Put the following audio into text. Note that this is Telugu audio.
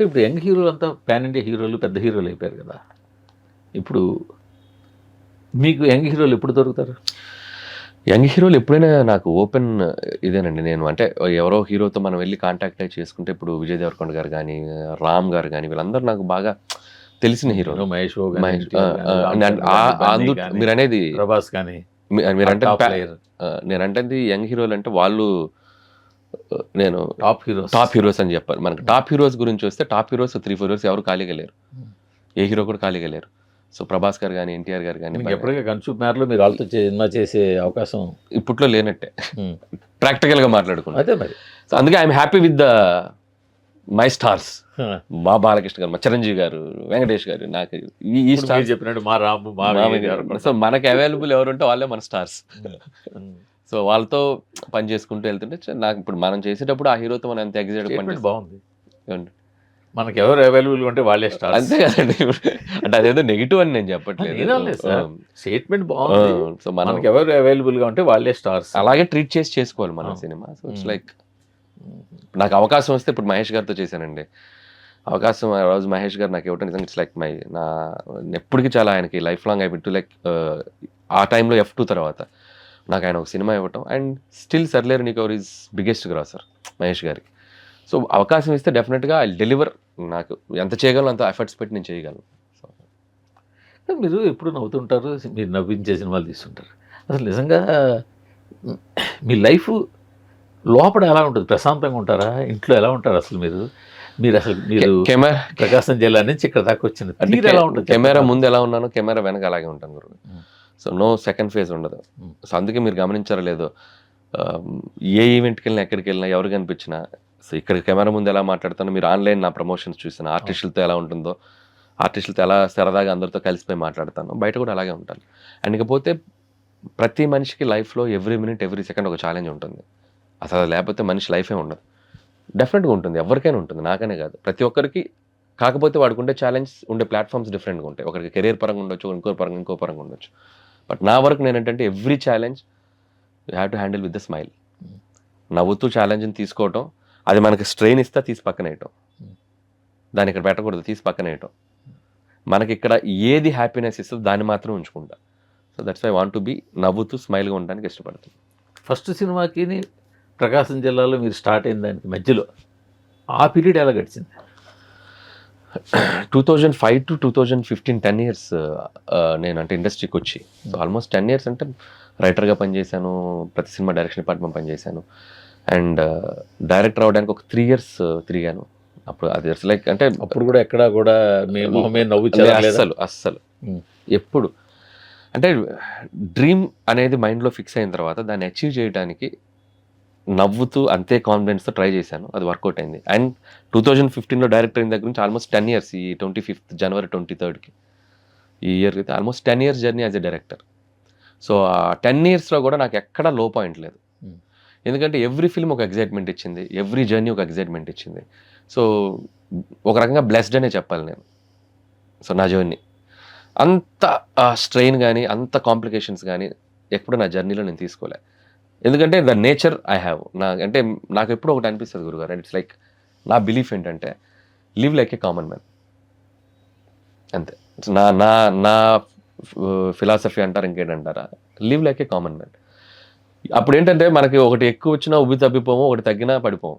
ఇప్పుడు యంగ్ హీరోలు అంతా పాన్ ఇండియా హీరోలు, పెద్ద హీరోలు అయిపోయారు కదా! ఇప్పుడు మీకు యంగ్ హీరోలు ఎప్పుడు దొరుకుతారు? యంగ్ హీరోలు ఎప్పుడైనా నాకు ఓపెన్ ఇదేనండి. నేను అంటే ఎవరో హీరోతో మనం వెళ్లి కాంటాక్ట్ అయ్యి చేసుకుంటే ఇప్పుడు విజయ్ దేవరకొండ గారు గానీ, రామ్ గారు గానీ వీళ్ళందరూ నాకు బాగా తెలిసిన హీరోలు. నేను మహేష్ బాబు గాని, మహేష్ ఎన్టీఆర్ గాని, రామ్ అండ్ చరణ్ గాని, బన్నీ అందు గాని, మీరనేది ప్రభాస్ గాని, మీరంటే టాప్ ప్లేయర్, నేనంటేది యంగ్ హీరోలు అంటే వాళ్ళు నేను టాప్ హీరోస్. టాప్ హీరోస్ అని చెప్పాలి. మనకు టాప్ హీరోస్ గురించి వస్తే టాప్ హీరోస్ 3, 4 ఇయర్స్ ఎవరు ఖాళీగా లేరు. ఏ హీరో కూడా ఖాళీగా లేరు. సో ప్రభాస్ గారు గానీ, ఎన్టీఆర్ గారు గానీ మీకు ఎప్పటికీ కన్సూప్ మేరలో మీరు వాళ్ళతో సినిమా చేసే అవకాశం ఇప్పట్లో లేనట్టే. ప్రాక్టికల్‌గా మాట్లాడుకుంటే. అదే మరి. సో అందుకే I'm happy with the my stars. మా బాలకృష్ణ గారు, మా చిరంజీవి గారు, వెంకటేష్ గారు నాకు ఈ ఇప్పుడు స్టార్స్ మీరు చెప్పినట్టు మా రాము, మా విజయ్ దేవరకొండ. సో మనకి అవైలబుల్ ఎవరుంటే వాళ్ళే మన స్టార్స్. సో వాళ్ళతో పని చేసుకుంటూ వెళ్తుంటే నాకు ఇప్పుడు మనం చేసేటప్పుడు ఆ హీరోతో మనం ఎంత ఎగ్జైట్ స్టేట్మెంట్ బాగుంది. ఏమండి? మనకి ఎవరు అవైలబుల్గా ఉంటే వాళ్ళే స్టార్స్. అంతే కదండి. అంటే అదేదో నెగిటివ్ అని నేను చెప్పట్లేదు. నేనలేదు సార్, స్టేట్మెంట్ బాగుంది. సో మనం మనకి ఎవరు అవైలబుల్గా ఉంటే వాళ్ళే స్టార్స్. అలాగే ట్రీట్ చేసి చేసుకోవాలి మన సినిమా. సో ఇట్స్ లైక్ నాకు అవకాశం వస్తే ఇప్పుడు మహేష్ గారితో చేశానండి. అవకాశం ఆ రోజు మహేష్ గారు నాకు ఇవ్వటం నిజంగా ఇట్స్ లైక్ నా ఎప్పటికీ చాలా ఆయనకి లైఫ్ లాంగ్ అయిపోయి లైక్ ఆ టైంలో F2 తర్వాత నాకు ఆయన ఒక సినిమా ఇవ్వటం and still Sarileru Neekevvaru is biggest grosser Mahesh గారికి. సో అవకాశం ఇస్తే డెఫినెట్గా ఐ డెలివర్. నాకు ఎంత చేయగలను అంత ఎఫర్ట్స్ పెట్టి నేను చేయగలను. సో మీరు ఎప్పుడు నవ్వుతుంటారు, మీరు నవ్వించే సినిమాలు తీస్తుంటారు. అసలు నిజంగా మీ లైఫ్ లోపల ఎలా ఉంటుంది? ప్రశాంతంగా ఉంటారా? ఇంట్లో ఎలా ఉంటారు అసలు మీరు? మీరు కెమెరా ప్రకాశం జిల్లా నుంచి ఇక్కడ దాకా వచ్చింది తీరు ఎలా ఉంటుంది? కెమెరా ముందు ఎలా ఉన్నానో కెమెరా వెనక అలాగే ఉంటాను గురు. సో నో సెకండ్ ఫేజ్ ఉండదు. సో అందుకే మీరు గమనించారో లేదో ఏ ఈవెంట్కి వెళ్ళినా ఎక్కడికి వెళ్ళినా ఎవరు కనిపించినా సో ఇక్కడ కెమెరా ముందు ఎలా మాట్లాడతానో మీరు ఆన్లైన్ నా ప్రమోషన్స్ చూసిన ఆర్టిస్టులతో ఎలా ఉంటుందో ఆర్టిస్టులతో ఎలా సరదాగా అందరితో కలిసిపోయి మాట్లాడతాను బయట కూడా అలాగే ఉంటాను. అండ్ ఇకపోతే ప్రతి మనిషికి లైఫ్లో ఎవ్రీ మినిట్ ఎవ్రీ సెకండ్ ఒక ఛాలెంజ్ ఉంటుంది. అసలు లేకపోతే మనిషి లైఫే ఉండదు. డెఫినెట్గా ఉంటుంది, ఎవరికైనా ఉంటుంది, నాకనే కాదు ప్రతి ఒక్కరికి. కాకపోతే వాడికి ఉండే ఛాలెంజ్ ఉండే ప్లాట్ఫామ్స్ డిఫరెంట్గా ఉంటాయి. ఒకరికి కెరీర్ పరంగా ఉండొచ్చు, ఇంకో పరంగా ఉండొచ్చు. బట్ నా వరకు నేనంటే every challenge you have to handle with the smile. నవ్వుతూ ఛాలెంజ్ని తీసుకోవటం, అది మనకి స్ట్రెయిన్ ఇస్తా తీసి పక్కన వేయటం, దాన్ని ఇక్కడ పెట్టకూడదు తీసి పక్కన వేయటం. మనకి ఇక్కడ ఏది హ్యాపీనెస్ ఇస్తుందో దాన్ని మాత్రం ఉంచుకుంటా. So that's why want to be నవ్వుతూ స్మైల్గా ఉండడానికి ఇష్టపడుతుంది. ఫస్ట్ సినిమాకి ప్రకాశం జిల్లాలో మీరు స్టార్ట్ అయిన దానికి మధ్యలో ఆ పీరియడ్ ఎలా గడిచింది? 2005 to 2015 10 years నేను అంటే ఇండస్ట్రీకి వచ్చి. సో ఆల్మోస్ట్ 10 years అంటే రైటర్గా పనిచేశాను, ప్రతి సినిమా డైరెక్షన్ డిపార్ట్మెంట్ పనిచేశాను అండ్ డైరెక్టర్ అవడానికి ఒక 3 years తిరిగాను. అప్పుడు అది లైక్ అంటే అప్పుడు కూడా ఎక్కడ కూడా మీ మొహమే నవ్వు అస్సలు ఎప్పుడు అంటే డ్రీమ్ అనేది మైండ్లో ఫిక్స్ అయిన తర్వాత దాన్ని అచీవ్ చేయడానికి నవ్వుతూ అంతే కాన్ఫిడెన్స్తో ట్రై చేశాను. అది వర్కౌట్ అయింది. అండ్ 2015లో డైరెక్టర్ అయిన దగ్గర నుంచి ఆల్మోస్ట్ 10 years, ఈ 25th January 23rd ఈ ఇయర్ అయితే almost 10 years journey as a director. So ఆ 10 yearsలో కూడా నాకు ఎక్కడా లో పాయింట్ లేదు. ఎందుకంటే ఎవ్రీ ఫిల్మ్ ఒక ఎగ్జైట్మెంట్ ఇచ్చింది, ఎవ్రీ జర్నీ ఒక ఎగ్జైట్మెంట్ ఇచ్చింది. సో ఒక రకంగా బ్లెస్డ్ అనే చెప్పాలి నేను. సో నా జర్నీ అంత స్ట్రెయిన్ కానీ అంత కాంప్లికేషన్స్ కానీ ఎప్పుడు నా జర్నీలో నేను తీసుకోలే. ఎందుకంటే ద నేచర్ ఐ హ్యావ్ అంటే నాకు ఎప్పుడు ఒకటి అనిపిస్తుంది గురుగారు. ఇట్స్ లైక్ నా బిలీఫ్ ఏంటంటే live like a common man, అంతే. నా నా నా ఫిలాసఫీ అంటారు, ఇంకేంటంటారా, live like a common man. అప్పుడు ఏంటంటే మనకి ఒకటి ఎక్కువ వచ్చినా ఉబ్బి తప్పిపోము, ఒకటి తగ్గినా పడిపోము.